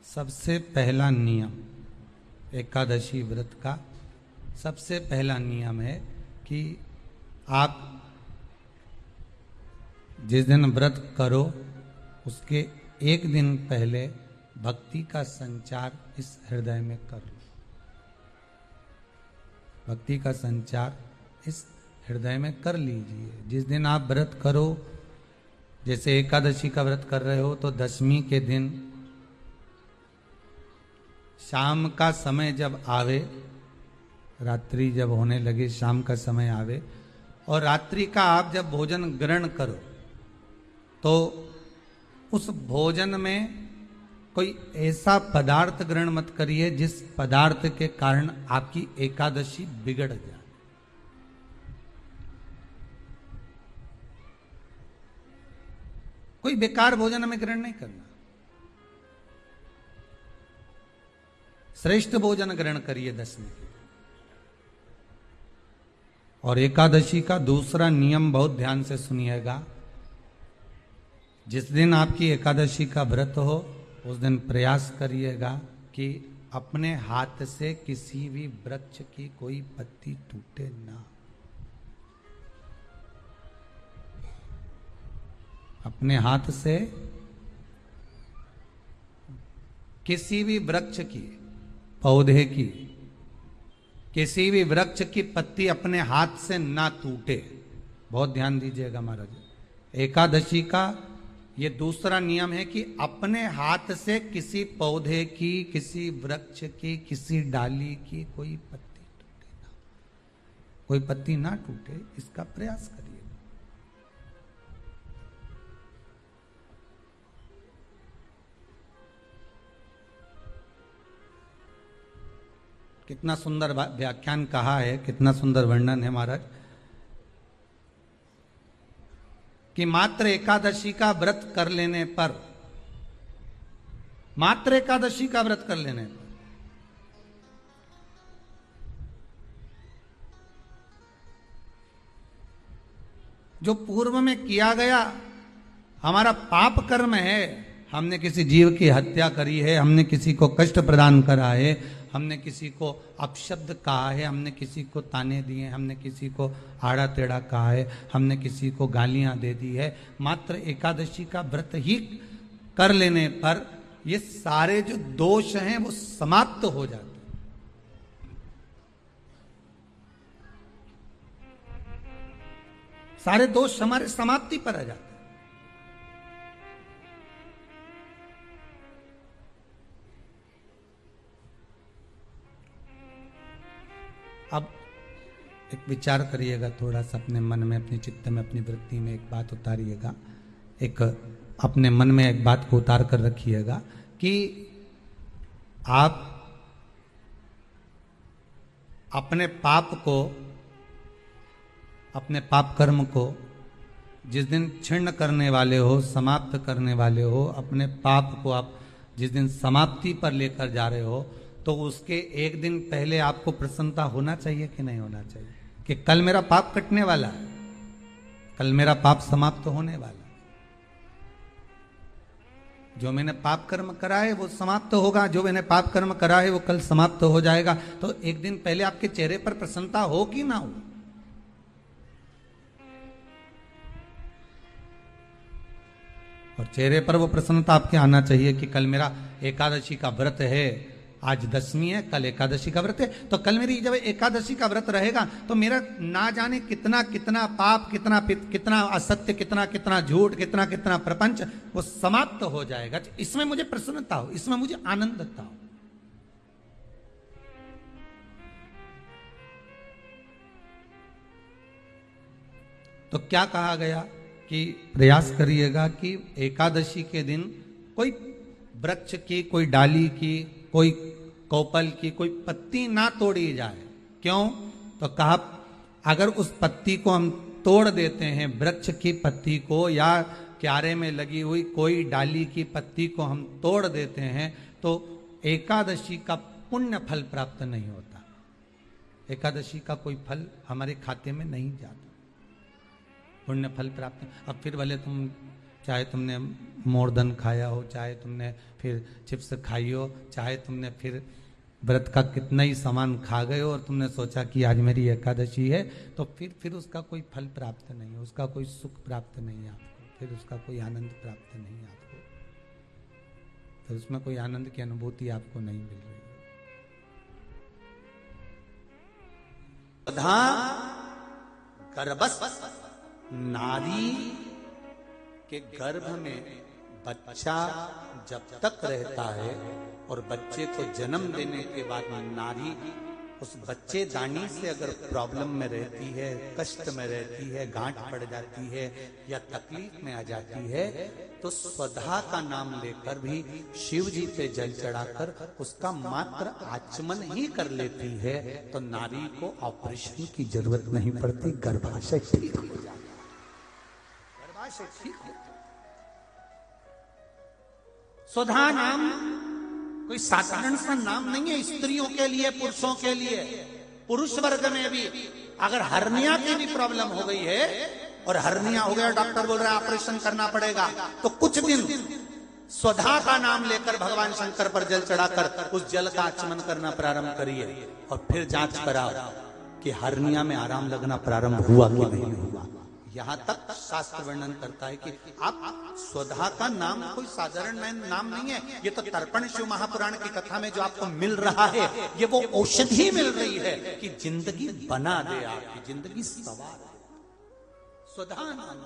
सबसे पहला नियम एकादशी व्रत का सबसे पहला नियम है कि आप जिस दिन व्रत करो उसके एक दिन पहले भक्ति का संचार इस हृदय में कर लो। भक्ति का संचार इस हृदय में कर लीजिए। जिस दिन आप व्रत करो, जैसे एकादशी का व्रत कर रहे हो तो दशमी के दिन शाम का समय जब आवे, रात्रि जब होने लगे, शाम का समय आवे और रात्रि का आप जब भोजन ग्रहण करो तो उस भोजन में कोई ऐसा पदार्थ ग्रहण मत करिए जिस पदार्थ के कारण आपकी एकादशी बिगड़ जाए। कोई बेकार भोजन हमें ग्रहण नहीं करना, श्रेष्ठ भोजन ग्रहण करिए दशमी के। और एकादशी का दूसरा नियम बहुत ध्यान से सुनिएगा। जिस दिन आपकी एकादशी का व्रत हो उस दिन प्रयास करिएगा कि अपने हाथ से किसी भी वृक्ष की कोई पत्ती टूटे ना। अपने हाथ से किसी भी वृक्ष की, पौधे की, किसी भी वृक्ष की पत्ती अपने हाथ से ना टूटे। बहुत ध्यान दीजिएगा महाराज। एकादशी का ये दूसरा नियम है कि अपने हाथ से किसी पौधे की, किसी वृक्ष की, किसी डाली की कोई पत्ती टूटे ना, कोई पत्ती ना टूटे, इसका प्रयास करिए। कितना सुंदर व्याख्यान कहा है, कितना सुंदर वर्णन है महाराज कि मात्र एकादशी का व्रत कर लेने पर, मात्र एकादशी का व्रत कर लेने पर जो पूर्व में किया गया हमारा पाप कर्म है, हमने किसी जीव की हत्या करी है, हमने किसी को कष्ट प्रदान करा है, हमने किसी को अपशब्द कहा है, हमने किसी को ताने दिए, हमने किसी को आड़ा टेढ़ा कहा है, हमने किसी को गालियां दे दी है, मात्र एकादशी का व्रत ही कर लेने पर ये सारे जो दोष हैं वो समाप्त हो जाते हैं। सारे दोष हमारे समाप्ति पर आ जाते हैं। अब एक विचार करिएगा थोड़ा सा अपने मन में, अपने चित्त में, अपनी वृत्ति में एक बात उतारिएगा। एक अपने मन में एक बात को उतार कर रखिएगा कि आप अपने पाप को, अपने पाप कर्म को जिस दिन छिन्न करने वाले हो, समाप्त करने वाले हो, अपने पाप को आप जिस दिन समाप्ति पर लेकर जा रहे हो तो उसके एक दिन पहले आपको प्रसन्नता होना चाहिए कि नहीं होना चाहिए कि कल मेरा पाप कटने वाला है, कल मेरा पाप समाप्त होने वाला है, जो मैंने पाप कर्म करा है वो समाप्त होगा, जो मैंने पाप कर्म करा है वो कल समाप्त हो जाएगा। तो एक दिन पहले आपके चेहरे पर प्रसन्नता हो कि ना हो? और चेहरे पर वो प्रसन्नता आपके आना चाहिए कि कल मेरा एकादशी का व्रत है, आज दशमी है, कल एकादशी का व्रत है, तो कल मेरी जब एकादशी का व्रत रहेगा तो मेरा ना जाने कितना कितना पाप, कितना असत्य, कितना झूठ, कितना प्रपंच वो समाप्त हो जाएगा। इसमें मुझे प्रसन्नता हो, इसमें मुझे आनंदता हो। तो क्या कहा गया कि प्रयास करिएगा कि एकादशी के दिन कोई वृक्ष की, कोई डाली की, कोई कोपल की कोई पत्ती ना तोड़ी जाए। क्यों? तो कहा अगर उस पत्ती को हम तोड़ देते हैं, वृक्ष की पत्ती को या क्यारे में लगी हुई कोई डाली की पत्ती को हम तोड़ देते हैं तो एकादशी का पुण्य फल प्राप्त नहीं होता, एकादशी का कोई फल हमारे खाते में नहीं जाता, पुण्य फल प्राप्त। अब फिर भले तुम चाहे तुमने मोरदन खाया हो, चाहे तुमने फिर चिप्स खाई हो, चाहे तुमने फिर व्रत का कितना ही सामान खा गए हो और तुमने सोचा कि आज मेरी एकादशी है, तो फिर उसका कोई फल प्राप्त नहीं है, उसका कोई सुख प्राप्त नहीं है आपको, फिर उसका कोई आनंद प्राप्त नहीं है आपको, फिर उसमें कोई आनंद की अनुभूति आपको नहीं मिल रही है। गर्भस्थ नारी के गर्भ में बच्चा जब तक रहता है और बच्चे को जन्म देने के बाद नारी उस बच्चेदानी से अगर प्रॉब्लम में रहती है, कष्ट में रहती है, गांठ पड़ जाती है या तकलीफ में आ जाती है, तो स्वधा का नाम लेकर भी शिव जी पे जल चढ़ाकर उसका मात्र आचमन ही कर लेती है, तो नारी को ऑपरेशन की जरूरत नहीं पड़ती, गर्भाशय ठीक हो जाता है, गर्भाशय ठीक हो। स्वधा नाम कोई साधारण सा नाम नहीं है, स्त्रियों के लिए, पुरुषों के लिए। पुरुष वर्ग में भी अगर हर्निया की भी प्रॉब्लम हो गई है और हर्निया हो गया, डॉक्टर बोल रहा है ऑपरेशन करना पड़ेगा, तो कुछ दिन स्वधा का नाम लेकर भगवान शंकर पर जल चढ़ाकर उस जल का आचमन करना प्रारंभ करिए और फिर जांच कराओ कि हर्निया में आराम लगना प्रारंभ हुआ कि नहीं हुआ। यहां तक शास्त्र वर्णन करता है कि आप स्वधा का नाम कोई साधारण नाम नहीं है, ये तो तर्पण शिव महापुराण की कथा में जो आपको मिल रहा है, ये वो औषधि मिल रही है कि जिंदगी बना दे, आपकी जिंदगी सवार है। स्वधा नाम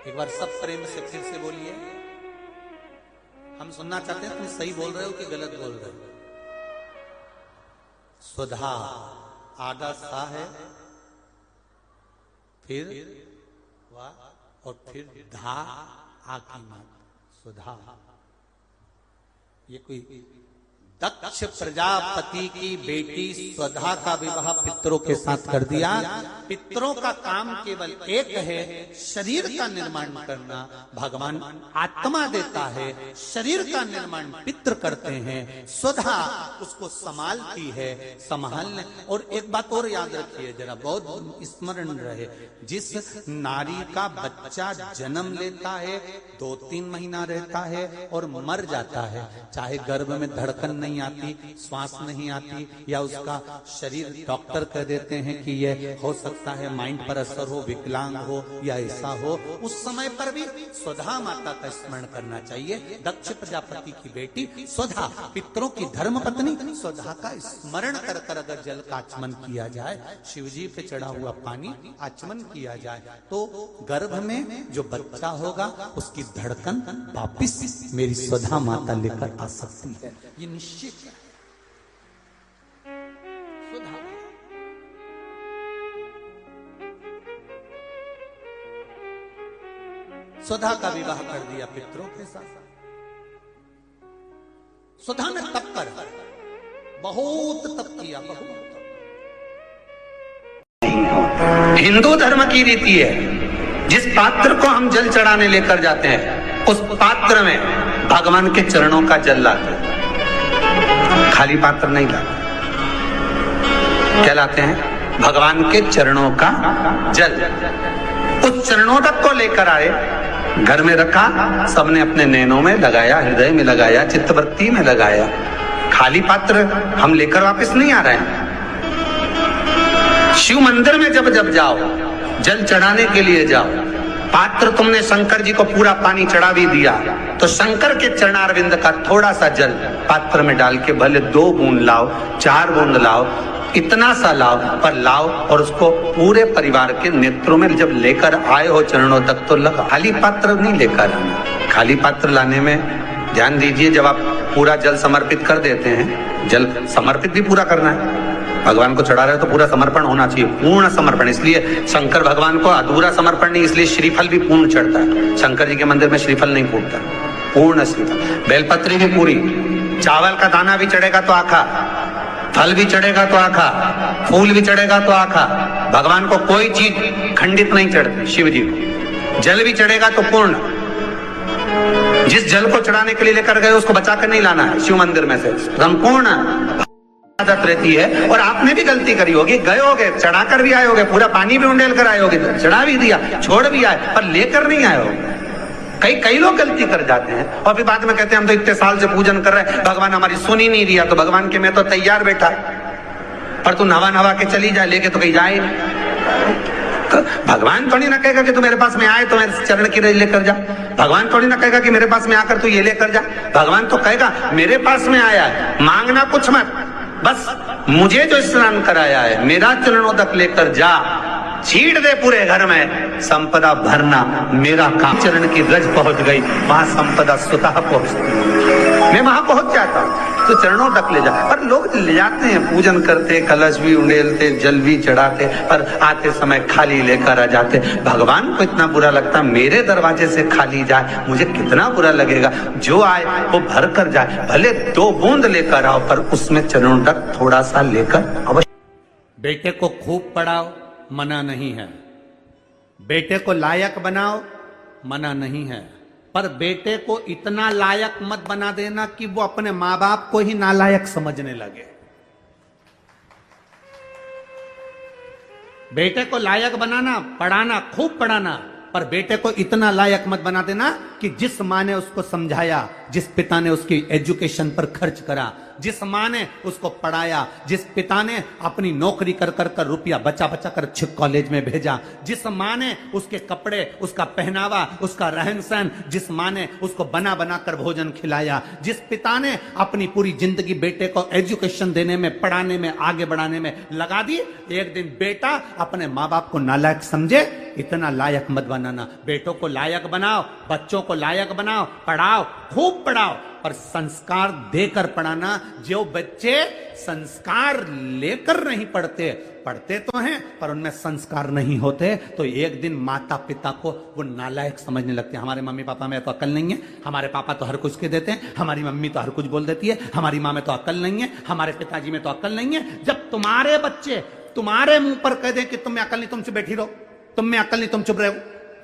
एक बार सब प्रेम से फिर से बोलिए, हम सुनना चाहते हैं तुम सही बोल रहे हो कि गलत बोल रहे हो। स्वधा आगा सा है, फिर वाह और फिर धा आकी मात सुधा। ये कोई दक्ष प्रजापति की बेटी स्वधा का विवाह पितरों के साथ कर दिया। पितरों का काम केवल एक है, शरीर का निर्माण करना। भगवान आत्मा देता है, शरीर का निर्माण पितृ करते हैं, स्वधा उसको संभालती है, संभालने। और एक बात और याद रखिए जरा, बहुत स्मरण रहे, जिस नारी का बच्चा जन्म लेता है, 2-3 महीना रहता है और मर जाता है, चाहे गर्भ में धड़कन नहीं आती, श्वास नहीं आती, या उसका शरीर डॉक्टर कह देते हैं कि ये हो सकता है माइंड पर असर हो, विकलांग हो या ऐसा हो, उस समय पर भी स्वधा माता का स्मरण करना चाहिए। दक्ष प्रजापति की बेटी स्वधा, पितरों की धर्म पत्नी स्वधा का स्मरण कर कर अगर जल का आचमन किया जाए, शिवजी पे चढ़ा हुआ पानी आचमन किया जाए, तो गर्भ में जो बच्चा होगा उसकी धड़कन वापिस मेरी स्वधा माता लेकर आ सकती है, ये निश्चित है। स्वधा स्वधा का विवाह कर दिया पितरों के साथ। स्वधा ने तप कर बहुत तप किया, बहुत। हिंदू धर्म की रीति है, जिस पात्र को हम जल चढ़ाने लेकर जाते हैं उस पात्र में भगवान के चरणों का जल लाते हैं, खाली पात्र नहीं लाते। क्या लाते हैं? भगवान के चरणों का जल। उस चरणोदक को लेकर आए, घर में रखा, सबने अपने नैनों में लगाया, हृदय में लगाया, चित्तवृत्ति में लगाया। खाली पात्र हम लेकर वापस नहीं आ रहे हैं। शिव मंदिर में जब जब जाओ, जल चढ़ाने के लिए जाओ, पात्र तुमने शंकर जी को पूरा पानी चढ़ा भी दिया, तो शंकर के चरणारविंद का थोड़ा सा जल पात्र में डाल के भले 2 बूंद लाओ, 4 बूंद लाओ, इतना सा लाओ, पर लाओ और उसको पूरे परिवार के नेत्रों में जब लेकर आए हो चरणों तक तो लगा। खाली पात्र नहीं लेकर आना। खाली पात्र लाने में ध्यान दीजिए, जब आप पूरा जल समर्पित कर देते हैं, जल समर्पित भी पूरा करना है, भगवान को चढ़ा रहे हो तो पूरा समर्पण होना चाहिए, पूर्ण समर्पण। इसलिए शंकर भगवान को अधूरा समर्पण नहीं, इसलिए श्रीफल भी पूर्ण चढ़ता है। शंकर जी के मंदिर में श्रीफल नहीं फूटता, पूर्ण श्रीफल। बेलपत्री भी पूरी, चावल का दाना भी चढ़ेगा तो आखा, फल भी चढ़ेगा तो आखा, फूल भी चढ़ेगा तो आखा। भगवान को कोई चीज खंडित नहीं चढ़ती, शिव जी को। जल भी चढ़ेगा तो पूर्ण। जिस जल को चढ़ाने के लिए लेकर गए उसको बचा कर नहीं लाना है शिव मंदिर में से, संपूर्ण। आदत रहती है। और आपने भी गलती करी होगी, गए होगे, चढ़ाकर भी आए होगे, पूरा पानी भी उंडेल कर आए होगे, चढ़ा भी दिया, छोड़ भी आए, पर लेकर नहीं आए हो। कई लोग गलती कर जाते हैं और फिर बाद में कहते हैं हम तो इतने साल से पूजन कर रहे हैं, भगवान हमारी सुन ही नहीं दिया। तो भगवान के मैं तो तैयार बैठा, पर तू नवा के चली जाए, लेके तो कहीं जाए। तो भगवान थोड़ी ना कहेगा कि तू मेरे पास में आए तो मेरे चरण की रज लेकर जा। भगवान थोड़ी ना कहेगा कि मेरे पास में आकर तू ये लेकर जा। भगवान तो कहेगा मेरे पास में आया है, मांगना कुछ मत, बस मुझे जो स्नान कराया है मेरा चरणोदक लेकर जा, छीट दे पूरे घर में, संपदा भरना मेरा काम। चरण की रज पहुंच गई, वहां संपदा स्वतः पहुंचती, मैं वहां पहुंच जाता हूं। तो चरणों तक ले जा। पर लोग ले जाते हैं, पूजन करते, कलश भी उंडेलते, जल भी चढ़ाते, पर आते समय खाली लेकर आ जाते। भगवान को इतना बुरा लगता, मेरे दरवाजे से खाली जाए, मुझे कितना बुरा लगेगा। जो आए वो भर कर जाए, भले 2 बूंद लेकर आओ, पर उसमें चरणों तक थोड़ा सा लेकर अवश्य। बेटे को खूब पढ़ाओ, मना नहीं है। बेटे को लायक बनाओ, मना नहीं है। पर बेटे को इतना लायक मत बना देना कि वो अपने मां बाप को ही नालायक समझने लगे। बेटे को लायक बनाना, पढ़ाना, खूब पढ़ाना, पर बेटे को इतना लायक मत बना देना कि जिस मां ने उसको समझाया, जिस पिता ने उसकी एजुकेशन पर खर्च करा, जिस मां ने उसको पढ़ाया, जिस पिता ने अपनी नौकरी कर कर कर रुपया बचा बचा कर अच्छे कॉलेज में भेजा, जिस मां ने उसके कपड़े, उसका पहनावा, उसका रहन सहन, जिस मां ने उसको बना बना कर भोजन खिलाया, जिस पिता ने अपनी पूरी जिंदगी बेटे को एजुकेशन देने में, पढ़ाने में, आगे बढ़ाने में लगा दी, एक दिन बेटा अपने मां बाप को नालायक समझे, इतना लायक मत बनाना। बेटों को लायक बनाओ, बच्चों को लायक बनाओ, पढ़ाओ, खूब पढ़ाओ, पर संस्कार देकर पढ़ाना। जो बच्चे संस्कार लेकर नहीं पढ़ते, पढ़ते तो हैं पर उनमें संस्कार नहीं होते, तो एक दिन माता पिता को वो नालायक समझने लगते हैं। हमारे मम्मी पापा में तो अकल नहीं है, हमारे पापा तो हर कुछ के देते हैं, हमारी मम्मी तो हर कुछ बोल देती है, हमारी माँ में तो अकल नहीं है, हमारे पिताजी में तो अकल नहीं है। जब तुम्हारे बच्चे तुम्हारे मुंह पर कह दे कि तुम में अकल नहीं, तुम चुप बैठी रहो, तुम में अकल नहीं, तुम चुप रहो,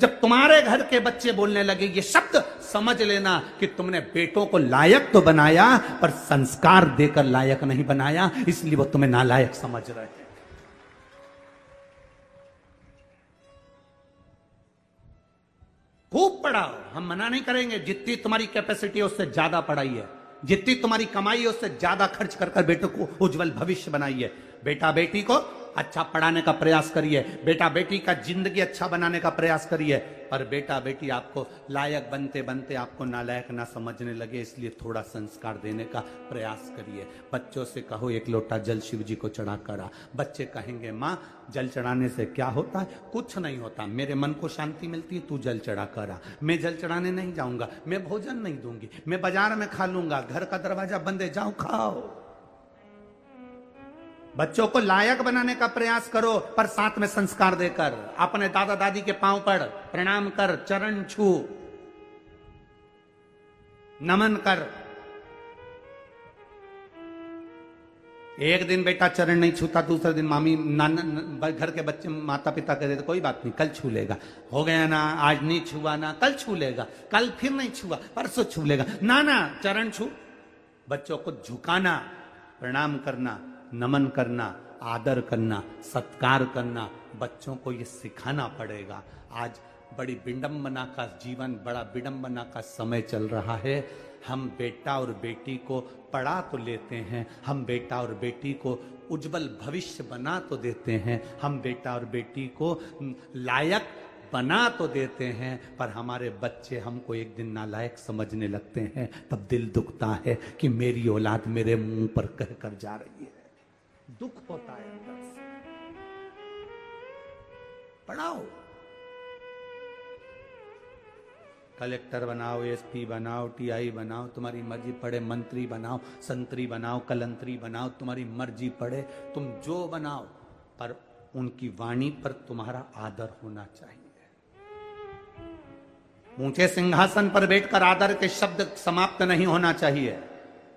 जब तुम्हारे घर के बच्चे बोलने लगे ये शब्द, समझ लेना कि तुमने बेटों को लायक तो बनाया पर संस्कार देकर लायक नहीं बनाया, इसलिए वो तुम्हें नालायक समझ रहे हैं। खूब पढ़ाओ, हम मना नहीं करेंगे, जितनी तुम्हारी कैपेसिटी है उससे ज्यादा पढ़ाइए, जितनी तुम्हारी कमाई है उससे ज्यादा खर्च कर कर बेटों को उज्जवल भविष्य बनाइए। बेटा बेटी को अच्छा पढ़ाने का प्रयास करिए, बेटा बेटी का जिंदगी अच्छा बनाने का प्रयास करिए, पर बेटा बेटी आपको लायक बनते बनते आपको नालायक ना समझने लगे, इसलिए थोड़ा संस्कार देने का प्रयास करिए। बच्चों से कहो 1 लोटा जल शिव जी को चढ़ा करा। बच्चे कहेंगे माँ जल चढ़ाने से क्या होता है? कुछ नहीं होता, मेरे मन को शांति मिलती है, तू जल चढ़ा करा। मैं जल चढ़ाने नहीं जाऊंगा, मैं भोजन नहीं दूंगी, मैं बाजार में खा लूंगा, घर का दरवाजा बंद है, जाओ खाओ। बच्चों को लायक बनाने का प्रयास करो, पर साथ में संस्कार देकर। अपने दादा दादी के पांव पड़, प्रणाम कर, चरण छू, नमन कर। एक दिन बेटा चरण नहीं छूता, दूसरे दिन मामी नाना घर के बच्चे माता पिता कहते कोई बात नहीं कल छू लेगा, हो गया ना, आज नहीं छुआ ना, कल छू लेगा, कल फिर नहीं छुआ, परसों छू लेगा, ना ना चरण छू। बच्चों को झुकाना, प्रणाम करना, नमन करना, आदर करना, सत्कार करना, बच्चों को ये सिखाना पड़ेगा। आज बड़ी विडंबना का जीवन, बड़ा विडंबना का समय चल रहा है। हम बेटा और बेटी को पढ़ा तो लेते हैं, हम बेटा और बेटी को उज्जवल भविष्य बना तो देते हैं, हम बेटा और बेटी को लायक बना तो देते हैं, पर हमारे बच्चे हमको एक दिन नालायक समझने लगते हैं। तब दिल दुखता है कि मेरी औलाद मेरे मुंह पर कह कर जा रही है, दुख होता है अंदर से। पढ़ाओ, कलेक्टर बनाओ, एसपी बनाओ, टीआई बनाओ, तुम्हारी मर्जी, पढ़े मंत्री बनाओ, संतरी बनाओ, कलंतरी बनाओ, तुम्हारी मर्जी, पढ़े तुम जो बनाओ, पर उनकी वाणी पर तुम्हारा आदर होना चाहिए। ऊंचे सिंहासन पर बैठकर आदर के शब्द समाप्त नहीं होना चाहिए।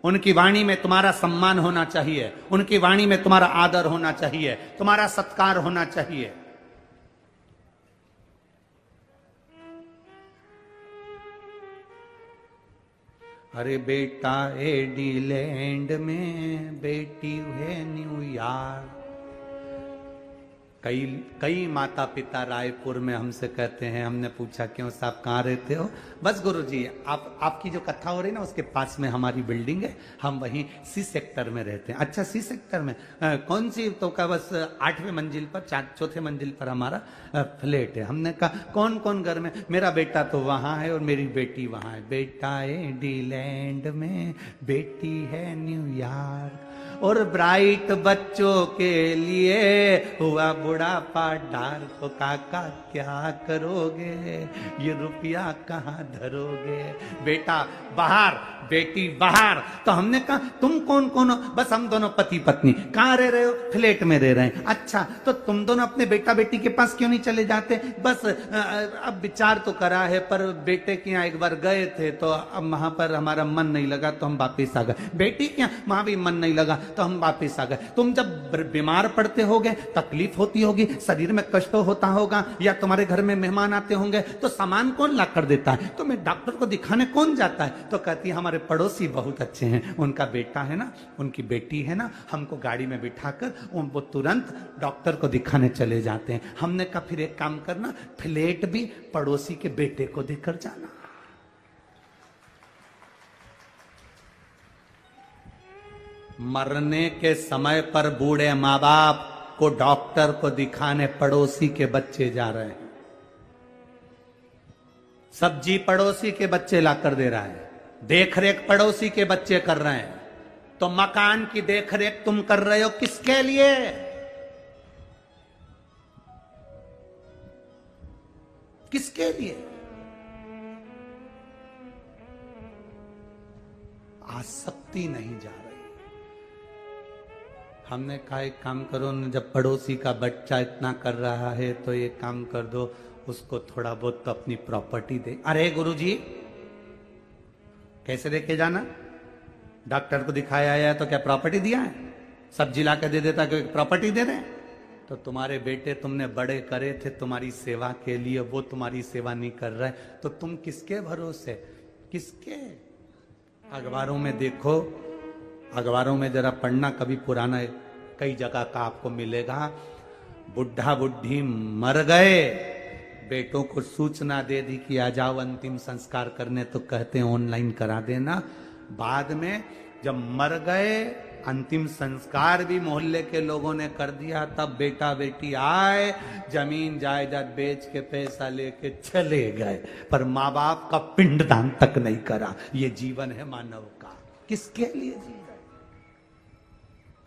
उनकी वाणी में तुम्हारा सम्मान होना चाहिए, उनकी वाणी में तुम्हारा आदर होना चाहिए, तुम्हारा सत्कार होना चाहिए। अरे बेटा एडीलैंड में, बेटी है न्यूयॉर्क। कई माता पिता रायपुर में हमसे कहते हैं, हमने पूछा क्यों साहब कहाँ रहते हो? बस गुरुजी आपकी जो कथा हो रही ना उसके पास में हमारी बिल्डिंग है, हम वहीं सी सेक्टर में रहते हैं। अच्छा सी सेक्टर में कौन सी? तो का बस 8वें मंजिल पर, चौथे मंजिल पर हमारा फ्लैट है। हमने कहा कौन कौन घर में? मेरा बेटा तो वहाँ है और मेरी बेटी वहाँ है। बेटा एडीलैंड में, बेटी है न्यूयॉर्क। और ब्राइट बच्चों के लिए हुआ बुढ़ापा डार, तो काका क्या करोगे? ये रुपया कहाँ धरोगे? बेटा बाहर, बेटी बाहर। तो हमने कहा तुम कौन कौन हो? बस हम दोनों पति पत्नी। कहाँ रह रहे हो? फ्लैट में रह रहे हैं। अच्छा तो तुम दोनों अपने बेटा बेटी के पास क्यों नहीं चले जाते? बस अब विचार तो करा है, पर बेटे के यहाँ एक बार गए थे तो अब वहां पर हमारा मन नहीं लगा तो हम वापिस आ गए। बेटी के यहाँ वहां भी मन नहीं लगा तो हम वापिस आ गए। तुम जब बीमार पड़ते होगे, तकलीफ होती होगी, शरीर में कष्ट होता होगा, या तुम्हारे घर में मेहमान आते होंगे, तो सामान कौन ला कर देता है? तो मैं डॉक्टर को दिखाने कौन जाता है? तो कहती है हमारे पड़ोसी बहुत अच्छे हैं, उनका बेटा है ना, उनकी बेटी है ना, हमको गाड़ी में बिठाकर वो तुरंत डॉक्टर को दिखाने चले जाते हैं। हमने कहा फिर एक काम करना, फ्लैट भी पड़ोसी के बेटे को देकर जाना। मरने के समय पर बूढ़े माँ बाप को डॉक्टर को दिखाने पड़ोसी के बच्चे जा रहे हैं। सब्जी पड़ोसी के बच्चे लाकर दे रहा है, देखरेख पड़ोसी के बच्चे कर रहे हैं। तो मकान की देखरेख तुम कर रहे हो किसके लिए? किसके लिए? आसक्ति नहीं जा रही। हमने कहा एक काम करो न, जब पड़ोसी का बच्चा इतना कर रहा है तो एक काम कर दो, उसको थोड़ा बहुत तो अपनी प्रॉपर्टी दे। अरे गुरुजी कैसे देके जाना? डॉक्टर को दिखाया है तो क्या प्रॉपर्टी दिया है? सब्जी ला के दे देता कि प्रॉपर्टी दे रहे? तो तुम्हारे बेटे तुमने बड़े करे थे तुम्हारी सेवा के लिए, वो तुम्हारी सेवा नहीं कर रहे, तो तुम किसके भरोसे? किसके? अखबारों में देखो, अखबारों में जरा पढ़ना, कभी पुराना कई जगह का आपको मिलेगा। बुढ़ा बुढ़ी मर गए, बेटों को सूचना दे दी कि आ जाओ अंतिम संस्कार करने, तो कहते हैं ऑनलाइन करा देना। बाद में जब मर गए, अंतिम संस्कार भी मोहल्ले के लोगों ने कर दिया, तब बेटा बेटी आए, जमीन जायदाद बेच के पैसा लेके चले गए, पर माँ बाप का पिंडदान तक नहीं करा। ये जीवन है मानव का। किसके लिए जी रहे?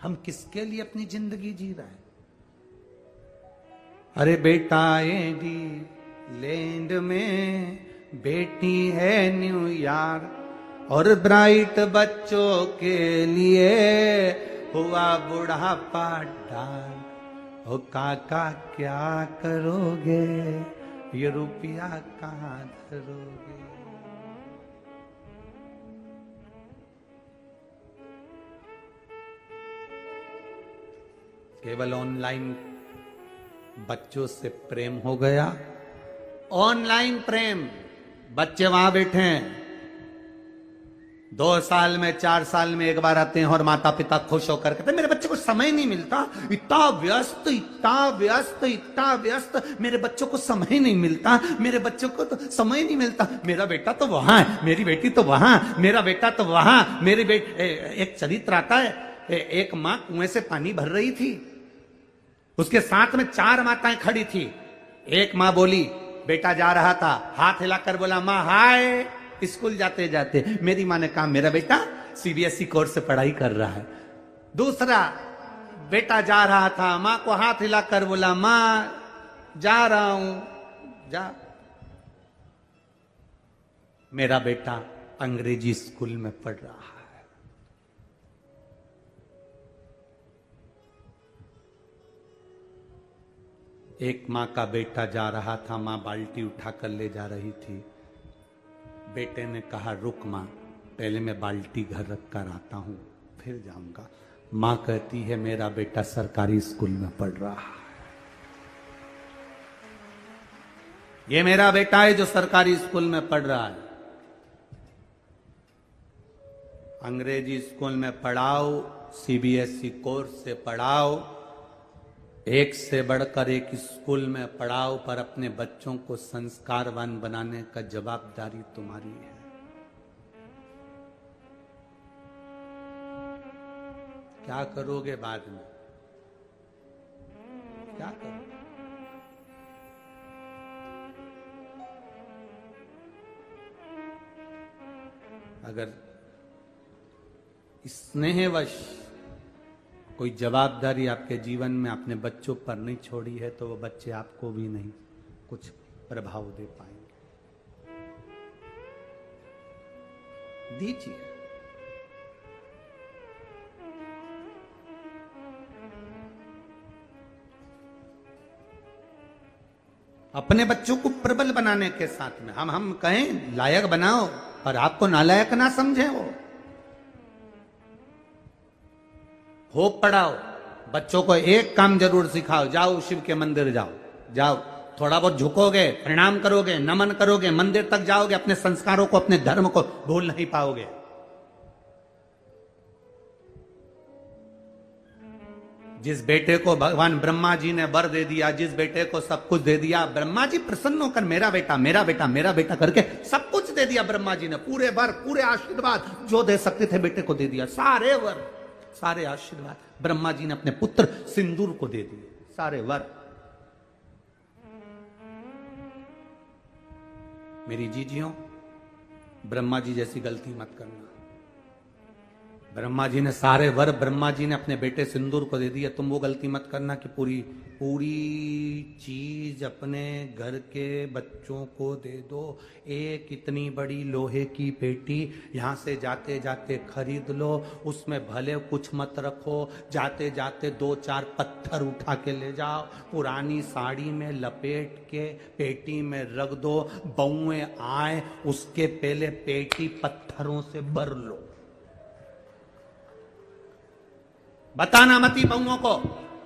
हम किसके लिए अपनी जिंदगी जी रहे हैं? अरे बेटा एडीलैंड में, बेटी है न्यूयॉर्क। और ब्राइट बच्चों के लिए हुआ बुढ़ापा डाल। ओ काका क्या करोगे? ये रुपया कहाँ धरोगे? केवल ऑनलाइन बच्चों से प्रेम हो गया। ऑनलाइन प्रेम, बच्चे वहां बैठे हैं, 2 साल में 4 साल में एक बार आते हैं और माता पिता खुश होकर कहते मेरे बच्चे को समय नहीं मिलता, इतना व्यस्त इतना व्यस्त इतना व्यस्त, मेरे बच्चों को समय नहीं मिलता, मेरे बच्चों को तो समय नहीं मिलता। मेरा बेटा तो वहां है, मेरी बेटी तो वहां, मेरा बेटा तो वहां, मेरी बेटी। एक चरित्र आता है, एक माँ कुएं से पानी भर रही थी, उसके साथ में 4 माताएं खड़ी थी। एक माँ बोली, बेटा जा रहा था, हाथ हिलाकर बोला माँ हाय। स्कूल जाते जाते मेरी माँ ने कहा मेरा बेटा सीबीएसई कोर्स से पढ़ाई कर रहा है। दूसरा बेटा जा रहा था, माँ को हाथ हिलाकर बोला माँ जा रहा हूं, जा। मेरा बेटा अंग्रेजी स्कूल में पढ़ रहा है। एक माँ का बेटा जा रहा था, माँ बाल्टी उठाकर ले जा रही थी। बेटे ने कहा रुक माँ, पहले मैं बाल्टी घर रख कर आता हूं, फिर जाऊंगा। माँ कहती है मेरा बेटा सरकारी स्कूल में पढ़ रहा है। ये मेरा बेटा है जो सरकारी स्कूल में पढ़ रहा है। अंग्रेजी स्कूल में पढ़ाओ, सीबीएसई कोर्स से पढ़ाओ, एक से बढ़कर एक स्कूल में पढ़ाओ, पर अपने बच्चों को संस्कारवान बनाने का जवाबदारी तुम्हारी है। क्या करोगे बाद में? क्या करोगे? अगर स्नेहवश कोई जवाबदारी आपके जीवन में अपने बच्चों पर नहीं छोड़ी है, तो वो बच्चे आपको भी नहीं कुछ प्रभाव दे पाएंगे। दीजिए। अपने बच्चों को प्रबल बनाने के साथ में हम कहें लायक बनाओ, पर आपको नालायक ना समझे। वो होप पढ़ाओ, बच्चों को एक काम जरूर सिखाओ, जाओ शिव के मंदिर जाओ, थोड़ा बहुत झुकोगे, प्रणाम करोगे, नमन करोगे, मंदिर तक जाओगे, अपने संस्कारों को, अपने धर्म को भूल नहीं पाओगे। जिस बेटे को भगवान ब्रह्मा जी ने वर दे दिया, जिस बेटे को सब कुछ दे दिया, ब्रह्मा जी प्रसन्न होकर मेरा बेटा मेरा बेटा मेरा बेटा करके सब कुछ दे दिया। ब्रह्मा जी ने पूरे वर, पूरे आशीर्वाद जो दे सकते थे बेटे को दे दिया। सारे वर, सारे आशीर्वाद ब्रह्मा जी ने अपने पुत्र सिंदूर को दे दिए, सारे वर। मेरी जीजियों, ब्रह्मा जी जैसी गलती मत करना। ब्रह्मा जी ने सारे वर, ब्रह्मा जी ने अपने बेटे सिंदूर को दे दिया। तुम वो गलती मत करना कि पूरी चीज अपने घर के बच्चों को दे दो। एक इतनी बड़ी लोहे की पेटी यहां से जाते जाते खरीद लो, उसमें भले कुछ मत रखो, जाते जाते 2-4 पत्थर उठा के ले जाओ, पुरानी साड़ी में लपेट के पेटी में रख दो, बउए आए उसके पहले पेटी पत्थरों से भर लो। बताना मती बहुओं को,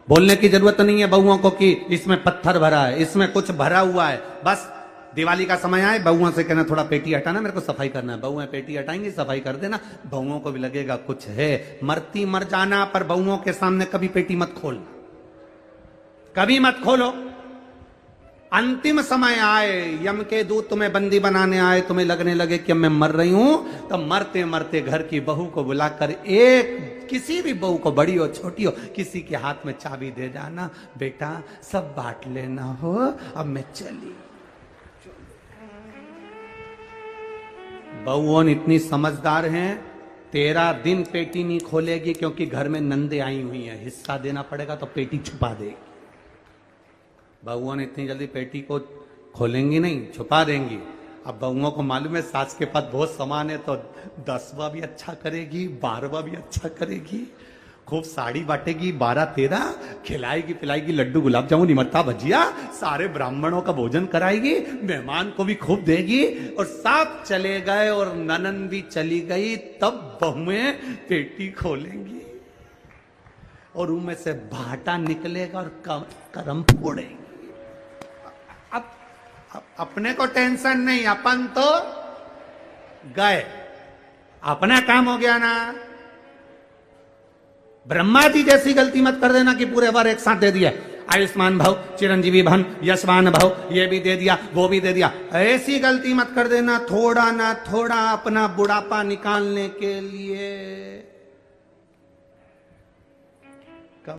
बोलने की जरूरत नहीं है बहुओं को कि इसमें पत्थर भरा है, इसमें कुछ भरा हुआ है। बस दिवाली का समय आए, बहुओं से कहना थोड़ा पेटी हटाना, मेरे को सफाई करना है। बहुएं पेटी हटाएंगी, सफाई कर देना, बहुओं को भी लगेगा कुछ है। मरती मर जाना, पर बहुओं के सामने कभी पेटी मत खोलना, कभी मत खोलो। अंतिम समय आए, यम के दूत तुम्हें बंदी बनाने आए, तुम्हें लगने लगे कि मैं मर रही हूं, तो मरते मरते घर की बहू को बुलाकर, एक किसी भी बहू को, बड़ी हो छोटी हो, किसी के हाथ में चाबी दे जाना, बेटा सब बांट लेना हो, अब मैं चली। बहुओं इतनी समझदार हैं, 13 दिन पेटी नहीं खोलेगी, क्योंकि घर में नंदे आई हुई हैं, हिस्सा देना पड़ेगा तो पेटी छुपा देगी। बहुओं ने इतनी जल्दी पेटी को खोलेंगी नहीं, छुपा देंगी। अब बहुओं को मालूम है सास के पास बहुत सामान है, तो 10वां भी अच्छा करेगी, 12वां भी अच्छा करेगी, खूब साड़ी बांटेगी, 12-13 खिलाएगी पिलाएगी, लड्डू गुलाब जामुन इमरता भजिया, सारे ब्राह्मणों का भोजन कराएगी, मेहमान को भी खूब देगी। और सब चले गए और ननन भी चली गई, तब बहुएं पेटी खोलेंगी और उनमें से भाटा निकलेगा और करम फोड़ेंगे। अपने को टेंशन नहीं, अपन तो गए, अपना काम हो गया ना। ब्रह्मा जी जैसी गलती मत कर देना कि पूरे बार एक साथ दे दिया, आयुष्मान भव, चिरंजीवी भन, यशवान भव, ये भी दे दिया वो भी दे दिया। ऐसी गलती मत कर देना। थोड़ा ना थोड़ा अपना बुढ़ापा निकालने के लिए